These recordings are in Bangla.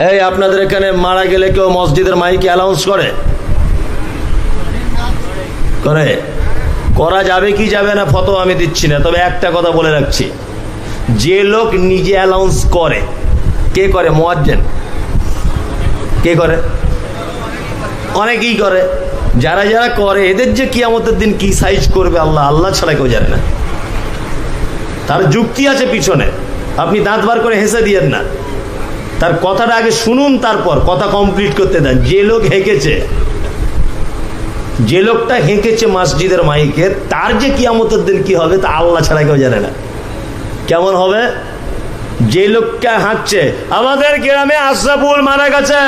এই আপনাদের এখানে মারা গেলে কেউ মসজিদের মাইকে অ্যানাউন্স করে? করে? করা যাবে কি যাবে না ফতোয়া আমি দিচ্ছি না, তবে একটা কথা বলে রাখছি, যে লোক নিজে অ্যানাউন্স করে, কে করে? মুয়াজ্জিন। কে করে? অনেকেই করে। যারা যারা করে এদের যে কিয়ামতের দিন কি সাইজ করবে আল্লাহ আল্লাহ ছাড়া কেউ জানে না। তার যুক্তি আছে পিছনে, আপনি দাঁত বার করে হেসে দিয়েন না, তার কথাটা আগে শুনুন, তারপর কথা কমপ্লিট করতে দেন। যে লোক হেঁকেছে, যে লোকটা হেঁকেছে মসজিদের মাইকে, তার যে কিয়ামতের দিন কি হবে তা আল্লাহ ছাড়া কেউ জানে না। কেমন হবে? যে লোকটা হাঁকছে, আমাদের গ্রামে আশরাফুল মারা গেছে,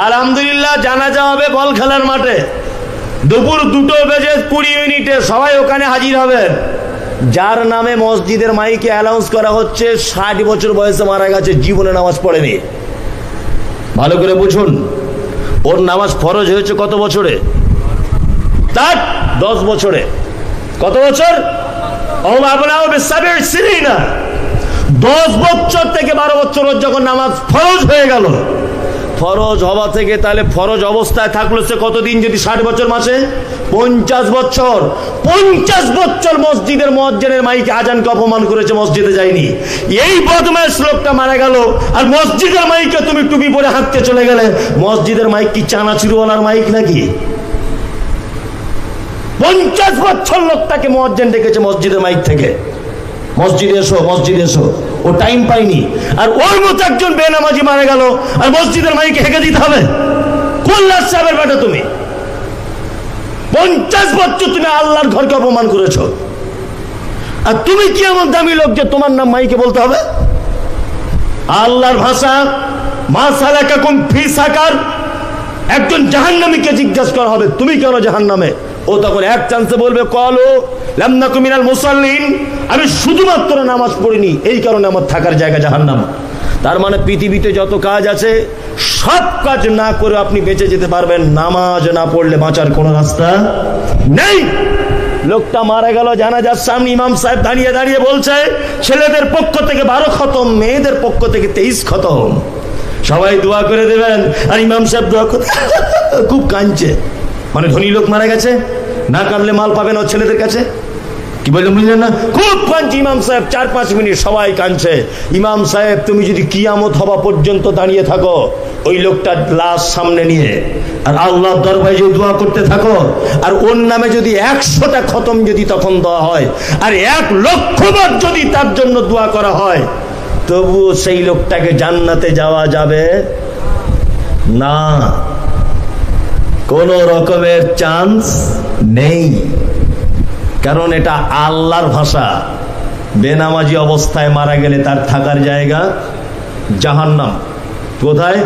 আলহামদুলিল্লাহ জানাজা হবে বল খেলার মাঠে, দুপুর 2:20 সবাই ওখানে হাজির হবেন। যার নামে মসজিদের মাইকে অ্যানাউন্স করা হচ্ছে 60 বছর বয়সে মারা গেছে, জীবনে নামাজ পড়েনি। ভালো করে বুঝুন, ওর নামাজ ফরজ হয়েছে কত বছরে? তার 10 বছরে। কত বছর? 10 বছর থেকে 12 বছর যখন নামাজ ফরজ হয়ে গেল, ফরজ হওয়া থেকে তাহলে ফরজ অবস্থায় থাকলো সে কতদিন? যদি 60 বছর মাসে 50 বছর। 50 বছর মসজিদের মুয়াজ্জিনের মাইকে আজানকে অপমান করেছে, মসজিদে যায়নি। এই বদমাশ লোকটা মারা গেল, আর মসজিদের মাইকে তুমি টুপি পরে হাঁটতে চলে গেলে। মসজিদের মাইক কি চানাচুরওয়ালার মাইক নাকি? 50 বছর লোকটাকে মুয়াজ্জিন ডেকেছে মসজিদের মাইক থেকে, মসজিদে এসো, মসজিদে এসো। ও টাইম পাইনি, আর ওর মতো একজন বেনামাজি মারা গেল, আর মসজিদের মাইকে হেঁকে দিতে হবে? কোন লাশ সাহেবের বেটা তুমি? 50 বছর তুমি আল্লাহর ঘরকে অপমান করেছো, আর তুমি কি এমন দামি লোক যে তোমার নাম মাইকে বলতে হবে? আল্লাহর ভাষা, মা সালাকাকুম ফি সাকার। একজন জাহান্নামীকে জিজ্ঞাসা করা হবে তুমি কেন জাহান্নামে? ও তখন এক চান্সে বলবে ক্বালু লাম নাকু মিনাল মুসাল্লিন, আমি শুধুমাত্র নামাজ পড়িনি, এই কারণে আমার থাকার জায়গা জাহান্নাম। তার মানে পৃথিবীতে যত কাজ আছে সব কাজ না করে আপনি বেঁচে যেতে পারবেন, নামাজ না পড়লে বাঁচার কোনো রাস্তা নেই। লোকটা মারা গেল, জানাজার সামনে ইমাম সাহেব দাঁড়িয়ে দাঁড়িয়ে বলছে ছেলেদের পক্ষ থেকে 12 খতম, মেয়েদের পক্ষ থেকে 23 খতম, সবাই দোয়া করে দেবেন। আর ইমাম সাহেব দোয়া করে খুব কাঁদছে, মানে ধনী লোক মারা গেছে, না কাঁদলে মাল পাবেন ওর ছেলেদের কাছে। কি বললেন বুঝলেন না? খুব কাঁদছে ইমাম সাহেব, 4-5 মিনিট সবাই কাঁদছে। ইমাম সাহেব তুমি যদি কিয়ামত হওয়া পর্যন্ত দাঁড়িয়ে থাকো ওই লোকটার লাশ সামনে নিয়ে, আর আল্লাহর দরবারে যদি দোয়া করতে থাকো, আর ওর নামে যদি 100টা খতম যদি তখন দেওয়া হয়, আর 1 লক্ষ বার যদি তার জন্য দোয়া করা হয়, তবুও সেই লোকটাকে জান্নাতে যাওয়া যাবে না, কোন রকমের চান্স নেই। কারণ এটা আল্লাহর ভাষা। বেনামাজি অবস্থায় মারা গেলে তার থাকার জায়গা জাহান্নাম। কোথায়?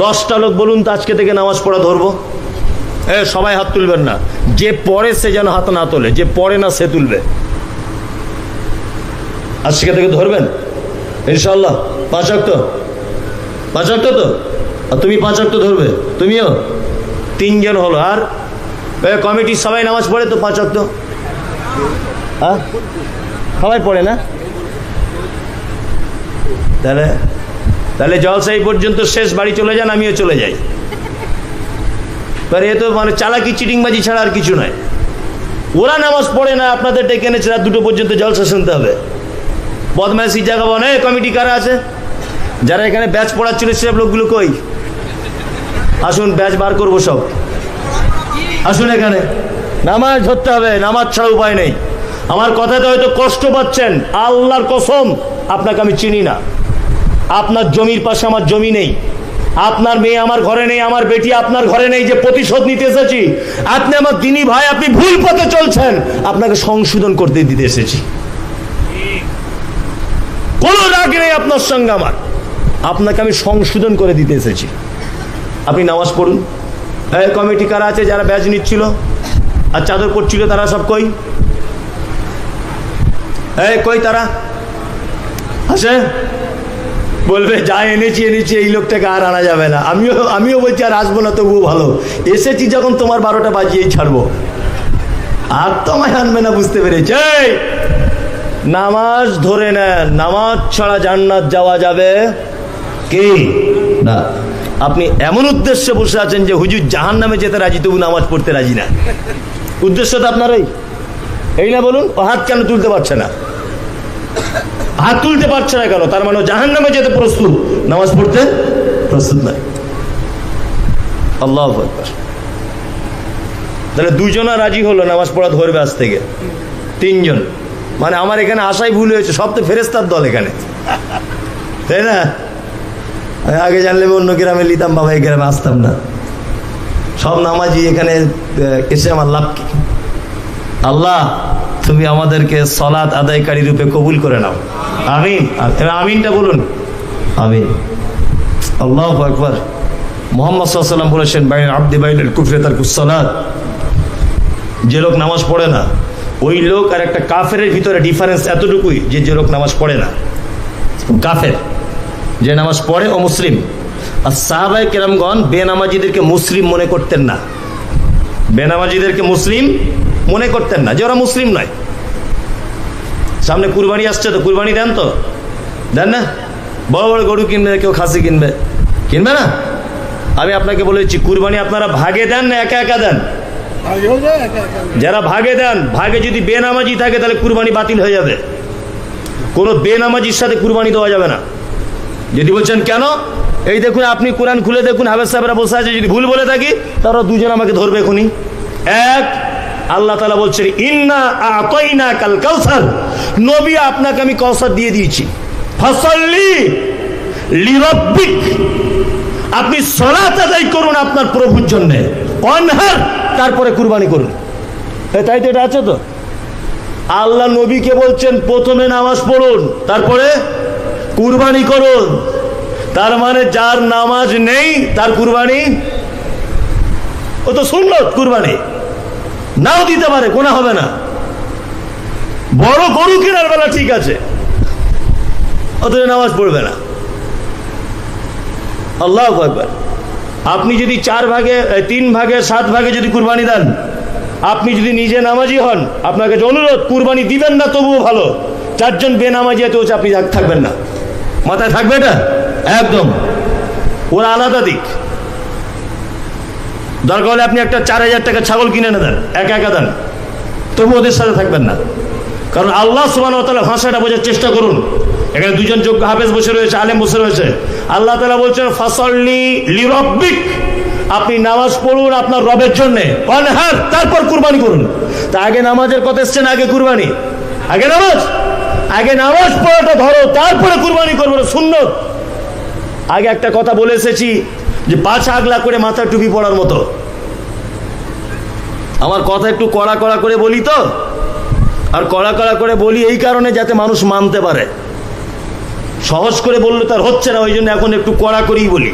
10টা লোক বলুন তো আজকে থেকে নামাজ পড়া ধরবো। সবাই হাত তুলবেন না, যে পড়ে সে যেন হাত না তোলে, যে পড়ে না সে তুলবে। আজকে থেকে ধরবেন ইনশাআল্লাহ। 5 ওয়াক্ত, 5 ওয়াক্ত তো? আর তুমি 5 ওয়াক্ত ধরবে? তুমিও? 3 জন হলো। আর কমিটির সবাই নামাজ পড়ে তো 5 ওয়াক্ত? সবাই পড়ে না? তাহলে জলসা এই পর্যন্ত শেষ, বাড়ি চলে যান, আমিও চলে যাই। এ তো মানে চালাকি চিটিংবাজি ছাড়া আর কিছু নয়। ওরা নামাজ পড়ে না, আপনাদের ডেকে এনেছে রাত 2টো পর্যন্ত জলসা শুনতে হবে। বদমাইশি জায়গা বনে। কমিটি কারা আছে? যারা এখানে ব্যাচ পড়াচ্ছিল সেসব লোকগুলো কই? আসুন, ব্যাচ বার করবো সব। আসুন এখানে, নামাজ ধরতে হবে, নামাজ ছাড়া উপায় নেই। আমার কথাতে হয়তো কষ্ট পাচ্ছেন, আল্লাহর কসম আপনাকে আমি চিনি না। আপনার জমির পাশে আমার জমি নেই, আপনার মেয়ে আমার ঘরে নেই, আমার বেটি আপনার ঘরে নেই যে প্রতিশোধ নিতে এসেছি। আপনি আমার দিনী ভাই, আপনি ভুল পথে চলছেন, আপনাকে সংশোধন করতে দিতে এসেছি। কোনো রাগ নেই আপনার সঙ্গে আমার, আপনাকে আমি সংশোধন করে দিতে এসেছি। আপনি নামাজ পড়ুন। কমিটি কারা আছে যারা ব্যাচ নিচ্ছিল আর চাদর পড়ছিল, তারা সব কই? কই তারা? আছে? বলবে যা এনেছি এই লোকটাকে আর আনা যাবে না। আমিও বলছি আর আসবো না, তবুও ভালো, এসেছি যখন তোমার 12টা বাজিয়েই ছাড়বো। আর তো আমায় আনবে না, বুঝতে পেরেছি। নামাজ ধরে নেন, নামাজ ছাড়া জান্নাত যাওয়া যাবে কে না, আপনি এমন উদ্দেশ্যে বসে আছেন যে হুজুর জাহান্নামে যেতে রাজি, তবু নামাজ পড়তে রাজি না। উদ্দেশ্যটা আপনার এই না? বলুন, ও হাত কেন তুলতে পারছে না? হাত তুলতে পারছে না কেন? তার মানে জাহান্নামে যেতে প্রস্তুত, নামাজ পড়তে প্রস্তুত নয়। আল্লাহু আকবার। তাহলে দুজনা রাজি হলো নামাজ পড়া ধরবে আজ থেকে, তিনজন। মানে আমার এখানে আসাই ভুল হয়েছে, সব তো ফেরেস্তার দল এখানে, তাই না? আগে জানলে অন্য গ্রামে নিতাম, বাবা এই গ্রামে আসতাম না। সব নামাজি এখানে এসে আমার লাভ কি? আল্লাহ তুমি আমাদেরকে সালাত আদায়কারী রূপে কবুল করে নাও, আমিন। আমিনটা বলুন, আমিন। আল্লাহু আকবার। মুহাম্মদ সাল্লাল্লাহু আলাইহি ওয়াসাল্লাম বলেছেন, বাইনাল আবদি বাইনাল কুফরি তারকুস সালাত। যে লোক নামাজ পড়ে না, ওই লোক আর একটা কাফেরের ভিতরে ডিফারেন্স এতটুকুই যে লোক নামাজ পড়ে না। কাফের যে নামাজ পড়ে ও মুসলিম। আর সাহাবায়ে কেরামগণ বেনামাজিদেরকে মুসলিম মনে করতেন না, বেনামাজিদেরকে মুসলিম মনে করতেন না, যে ওরা মুসলিম নয়। সামনে কুরবানি আসছে, তো কুরবানি দেন, তো দেন না? বড় বড় গরু কিনবে, কেউ খাসি কিনবে, কিনবে না? আমি আপনাকে বলেছি, কুরবানি আপনারা ভাগে দেন না একা একা দেন? যারা ভাগে দেন, ভাগে যদি বেনামাজি থাকে তাহলে কুরবানি বাতিল হয়ে যাবে। কোনো বেনামাজির সাথে কুরবানি দেওয়া যাবে না। যদি বলছেন কেন, এই দেখুন, আপনি কোরআন খুলে দেখুন, হাফেজ সাহেবরা বসে আছে, যদি ভুল বলে থাকি তারা দুজন আমাকে ধরবে এখনই। এক, আল্লাহ তাআলা বলছেন, ইন্না আতাইনাকাল কাউসার, নবী আপনাকে আমি কাউসার দিয়ে দিয়েছি। ফাসাল্লি লিরাব্বিক, আপনি সালাত আদায় করুন আপনার প্রভুর জন্য। অনহার, তারপরে কুরবানি করুন। তাই তো, এটা আছে তো। আল্লাহ নবীকে বলছেন প্রথমে নামাজ পড়ুন, তারপরে কুরবানি করুন। তার মানে যার নামাজ নেই তার কুরবানি, ও তো সুন্নত, কুরবানি নাও দিতে পারে, গোনা হবে না। বড় গরু কেনার বেলা ঠিক আছে, অথচ নামাজ পড়বে না। আল্লাহু আকবার। আপনি যদি 4 ভাগে 3 ভাগে 7 ভাগে যদি কুরবানি দেন, আপনি যদি নিজে নামাজি হন, আপনার কাছে অনুরোধ, কুরবানি দিবেন না তবুও ভালো। 4 জন বেনামাজি এত আপনি থাকবেন না, মাথায় থাকবে এটা একদম। ওরা আলাদা দিক। দরকার হলে আপনি একটা 4000 টাকা ছাগল কিনে এনে দেন, একা একা দেন, তবু ওদের সাথে থাকবেন না। কারণ আল্লাহ সুবহানাহু ওয়া তাআলা ভাষাটা বোঝার চেষ্টা করুন। এখানে দুজন যোগ্য হাফেজ বসে রয়েছে, আলেম বসে রয়েছে। আল্লাহ তাআলা বলছেন, ফাসাল্লি লিরাব্বিক, আপনি নামাজ পড়ুন আপনার রবের জন্য। অনহার, তারপর কুরবানি করুন। তা আগে নামাজের কথা এসছে না আগে কুরবানি? আগে নামাজ, আগে নামাজ পড়াটা ধরো, তারপরে কুরবানি করবো, সুন্নত। আগে একটা কথা বলে এসেছি যে 5 আগলা করে মাথা টুপি পড়ার মতো। আমার কথা একটু কড়া কড়া করে বলি তো, আর কড়া কড়া করে বলি এই কারণে যাতে মানুষ মানতে পারে। সহজ করে বললে তার হচ্ছে না, ওই জন্য এখন একটু কড়া করেই বলি।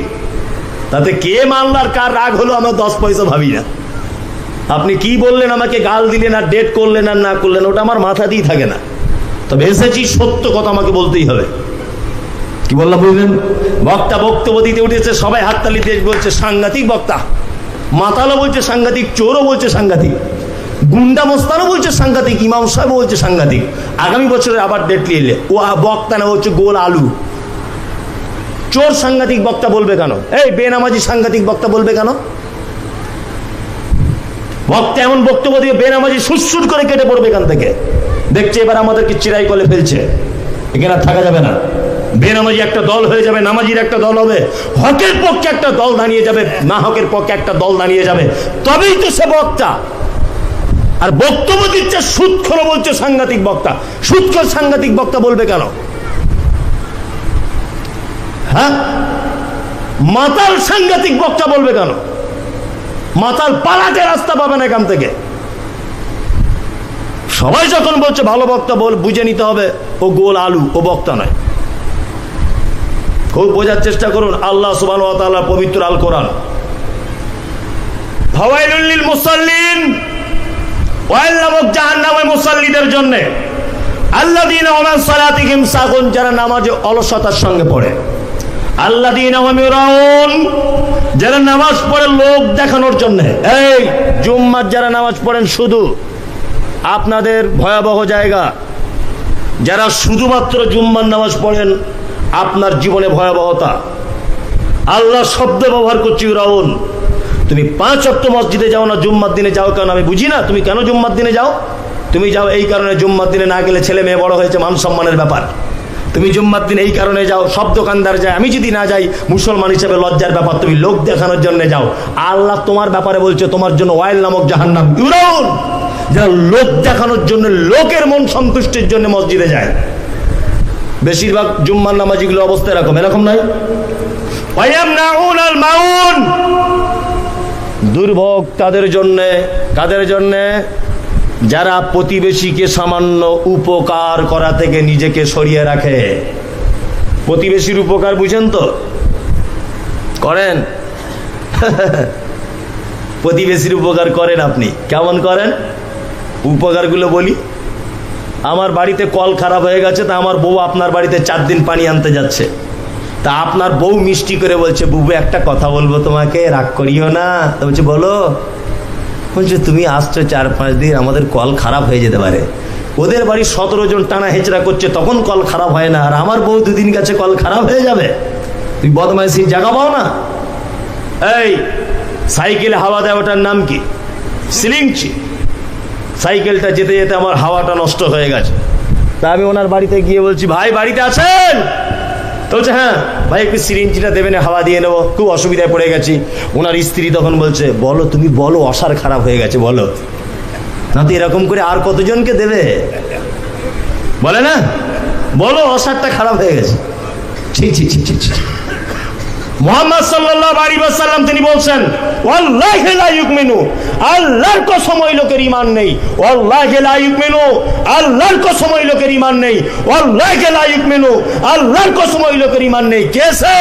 তাতে কে মানল আর কার রাগ হলো আমার 10 পয়সা ভাবি না। আপনি কি বললেন, আমাকে গাল দিলেন আর ডেট করলেন আর না করলেন, ওটা আমার মাথাতেই থাকে না। তবে এসেছি, সত্য কথা আমাকে বলতেই হবে। কি বললাম বুঝলেন? বক্তা বক্তব্য দিতে উঠেছে, সবাই হাততালি দিয়ে বলছে সাংঘাতিক বক্তা। মাতালও বলছে সাংঘাতিক, চোরও বলছে সাংঘাতিক, গুন্ডা মোস্তানও বলছে সাংঘাতিক, ইমাম সাহেবও বলছে সাংঘাতিক। আগামী বছরে আবার ডেট নিয়ে ও বক্তা না, হচ্ছে গোল আলু। চোর সাংঘাতিক বক্তা বলবে কেন? এই বেনামাজি সাংঘাতিক বক্তা বলবে কেন? বক্তা এমন বক্তব্য দিয়ে বেনামাজি সুরসুর করে কেটে পড়বে এখান থেকে। দেখছে এবার আমাদেরকে চিরাই করে ফেলছে, এখানে আর থাকা যাবে না। বেনামাজি একটা দল হয়ে যাবে, নামাজির একটা দল হবে, হকের পক্ষে একটা দল দাঁড়িয়ে যাবে, না হকের পক্ষে একটা দল দাঁড়িয়ে যাবে, তবেই তো সে বক্তা। আর বক্তব্য দিচ্ছে সুদখোর, বলছে সাংঘাতিক বক্তা। সুদখোর সাংঘাতিক বক্তা বলবে কেন? হ্যাঁ, মাতাল সাংঘাতিক বক্তা বলবে কেন? মাতাল পালাতে রাস্তা পাবে না এখান থেকে। সবাই যখন বলছে ভালো বক্তা, বুঝে নিতে হবে ও গোল আলু, ও বক্তা নয়। খুব বোঝার চেষ্টা করুন। আল্লাহ সুবহানাহু ওয়া তাআলা পবিত্র আল কোরআন, ফাওয়াইলুল লিল মুসাল্লিন, ওয়াইল নামক জাহান্নামের মুসাল্লিদের জন্য, আল্লাযীনা হুম আন সালাতিহিম সাহুন, যারা নামাজে অলসতার সঙ্গে পড়ে, আল্লাযীনা হুম ইউরাউন, যারা নামাজ পড়ে লোক দেখানোর জন্য। এই জুম্মার যারা নামাজ পড়েন, শুধু আপনাদের ভয়াবহ জায়গা। যারা শুধুমাত্র জুম্মার নামাজ পড়েন, আপনার জীবনে ভয়াবহতা। আল্লাহ শব্দ ব্যবহার করছি ফিরআউন। তুমি 5 ওয়াক্ত মসজিদে যাও না, জুম্মার দিনে যাও কেন আমি বুঝি না। তুমি কেন জুম্মার দিনে যাও? তুমি যাও এই কারণে, জুম্মার দিনে না গেলে ছেলে মেয়ে বড় হয়েছে, মান সম্মানের ব্যাপার। তুমি জুম্মার দিন এই কারণে যাও, সব দোকানদার যায়, আমি যদি না যাই মুসলমান হিসেবে লজ্জার ব্যাপার। তুমি লোক দেখানোর জন্য যাও। আল্লাহ তোমার ব্যাপারে বলছে তোমার জন্য ওয়াইল নামক জাহান্নাম, ফিরআউন, যারা লোক দেখানোর জন্য, লোকের মন সন্তুষ্টির জন্য মসজিদে যায়। বেশিরভাগ জুম্মার নামাজিগুলো অবস্থা এরকম নয়। ওয়ায়ামনাউনাল মাউন, দুর্ভোগ তাদের জন্যে, কাদের জন্যে? যারা প্রতিবেশীকে সামান্য উপকার করা থেকে নিজেকে সরিয়ে রাখে। প্রতিবেশীর উপকার বুঝেন তো? করেন? প্রতিবেশীর উপকার করেন আপনি? কেমন করেন উপকারগুলো বলি। আমার বাড়িতে কল খারাপ হয়ে গেছে, তা আমার বউ আপনার বাড়িতে 4 দিন পানি আনতে যাচ্ছে। তা আপনার বউ মিষ্টি করে বলছে, বুবু একটা কথা বলবো তোমাকে, রাগ করিও না। তো বলছে বলো। বলছে তুমি আসছো 4-5 দিন, আমাদের কল খারাপ হয়ে যেতে পারে। ওদের বাড়ি 17 জন টানা হেঁচড়া করছে, তখন কল খারাপ হয় না, আর আমার বউ 2 দিন গেছে কল খারাপ হয়ে যাবে। তুই বদমাইশি জায়গা পাও না? এই সাইকেলে হাওয়া দেয়, ওটার নাম কি? সিলিংচি। সাইকেলটা যেতে যেতে আমার হাওয়াটা নষ্ট হয়ে গেছে। তা আমি ওনার বাড়িতে গিয়ে বলছি, ভাই বাড়িতে আছেন? তো বলছে হ্যাঁ। ভাই একটু সিরিঞ্জিটা দেবেন, হাওয়া দিয়ে নেবো, খুব অসুবিধায় পড়ে গেছি। ওনার স্ত্রী তখন বলছে, বলো তুমি বলো, অসার খারাপ হয়ে গেছে বলো না। তো এরকম করে আর কতজনকে দেবে? বলে না, বলো অসারটা খারাপ হয়ে গেছে। মুহাম্মদ সাল্লাল্লাহু আলাইহি ওয়াসাল্লাম তিনি বলছেন, ওয়াল্লাহি লা ইউমিনু, আল্লাহর কসম ওই লোকের ঈমান নেই। ওয়াল্লাহি লা ইউমিনু, আল্লাহর কসম ওই লোকের ঈমান নেই। ওয়াল্লাহি লা ইউমিনু, আল্লাহর কসম ওই লোকের ঈমান নেই। কেসে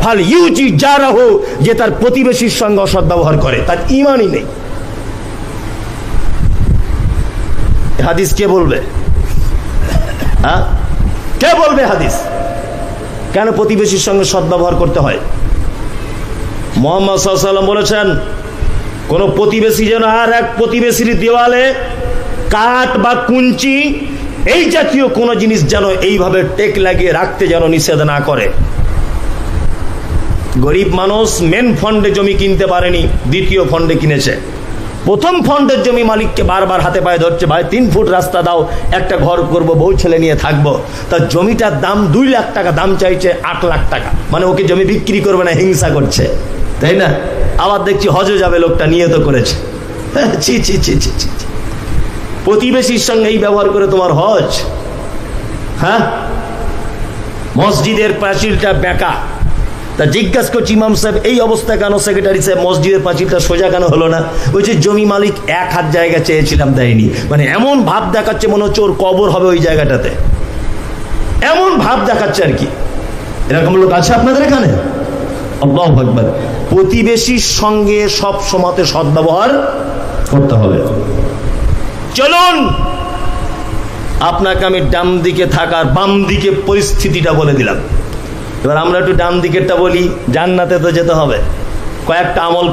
ফাল ইউজি জারাহু, যে তার প্রতিবেশীর সঙ্গে অসৎ ব্যবহার করে, তার ঈমানই নেই। হাদিস কে বলবে? হ্যাঁ, কে বলবে হাদিস? কেন প্রতিবেশীর সঙ্গে সদ্ব্যবহার করতে হয়? মুহাম্মদ সাল্লাল্লাহু আলাইহি ওয়াসাল্লাম বলেছেন, কোন প্রতিবেশী যেন আর এক প্রতিবেশীর দেওয়ালে কাঠ বা কুঞ্চি এই জাতীয় কোন জিনিস যেন এইভাবে টেক লাগিয়ে রাখতে যেন নিষেধ না করে। গরিব মানুষ মেন ফন্ডে জমি কিনতে পারেনি, দ্বিতীয় ফন্ডে কিনেছে। প্রথম ফন্ডের জমি মালিককে বারবার হাতে পায়ে ধরছে, ভাই 3 ফুট রাস্তা দাও, একটা ঘর করব, বউ ছেলে নিয়ে থাকবো। তার জমিটার দাম 2 লাখ টাকা, দাম চাইছে 8 লাখ টাকা। মানে ওকে জমি বিক্রি করবে না, হিংসা করছে, তাই না? আবার দেখছি হজে যাবে, লোকটা নিয়ত করেছে। ছি ছি ছি ছি ছি। প্রতিবেশীর সঙ্গে এই ব্যবহার করে তোমার হজ? হ্যাঁ, মসজিদের পাঁচিলটা বেঁকা। তা জিজ্ঞাসা করছি, ইমাম সাহেব এই অবস্থা কেন? সেক্রেটারি সাহেব, মসজিদের পাঁচিলটা সোজা কেন হলো না? বলছে জমি মালিক 1 হাত জায়গা চেয়েছিলাম, দেয়নি। মানে এমন ভাব দেখাচ্ছে মনে হচ্ছে ওর কবর হবে ওই জায়গাটাতে, এমন ভাব দেখাচ্ছে আর কি। এরকম লোক আছে আপনাদের এখানে? আল্লাহু আকবার। প্রতিবেশীর সঙ্গে সব সময়তে সদ্ব্যবহার করতে হবে। চলুন আপনাকে আমি ডান দিকে থাকার বাম দিকে পরিস্থিতিটা বলে দিলাম। এবার আমরা একটু ডান দিকেরটা বলি। জান্নাতে তো যেতে হবে, কয়েকটা আমল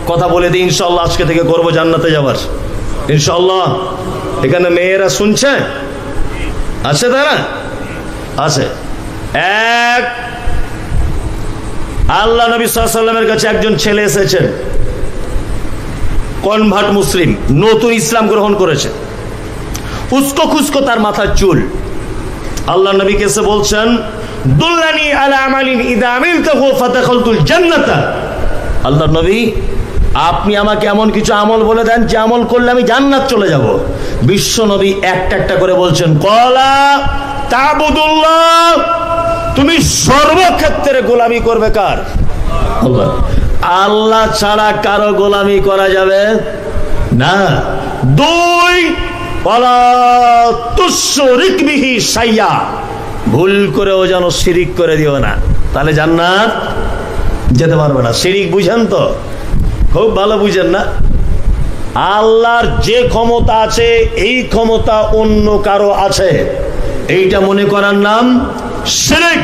কথা বলে দিই, ইনশাআল্লাহ আজকে থেকে করবো জান্নাতে যাবার, ইনশাআল্লাহ। এখানে মেয়েরা শুনছে? আছে তারা? আছে। এক, আল্লাহ নবী সাল্লাল্লাহু আলাইহি ওয়াসাল্লামের কাছে একজন ছেলে এসেছেন, কনভার্ট মুসলিম, নতুন ইসলাম গ্রহণ করেছে। উস্কো খুস্কো তার মাথার চুল। আল্লাহ নবীকে এসে বলছেন, দুল্লানি আলা আমালিন ইদা আমিলতুহু ফাদাখালতুল জান্নাতা। আল্লাহ নবী আপনি আমাকে এমন কিছু আমল বলে দেন যে আমল করলে আমি জান্নাত চলে যাব। বিশ্ব নবী একটা একটা করে বলছেন, ক্বালা তা'বুদুল্লাহ, তুমি সর্বক্ষেত্রে গোলামি করবে কার? আল্লাহ। আল্লাহ ছাড়া কারো গোলামি করা যাবে না। 2, ওয়ালা তুশরিক বিহি শাইয়া, ভুল করেও যেন শিরিক করে দিও না, তাহলে জান্নাত যেতে পারবে না। শিরিক বুঝেন তো? খুব ভালো বুঝেন না? আল্লাহর যে ক্ষমতা আছে এই ক্ষমতা অন্য কারো আছে, এইটা মনে করার নাম শিরিক।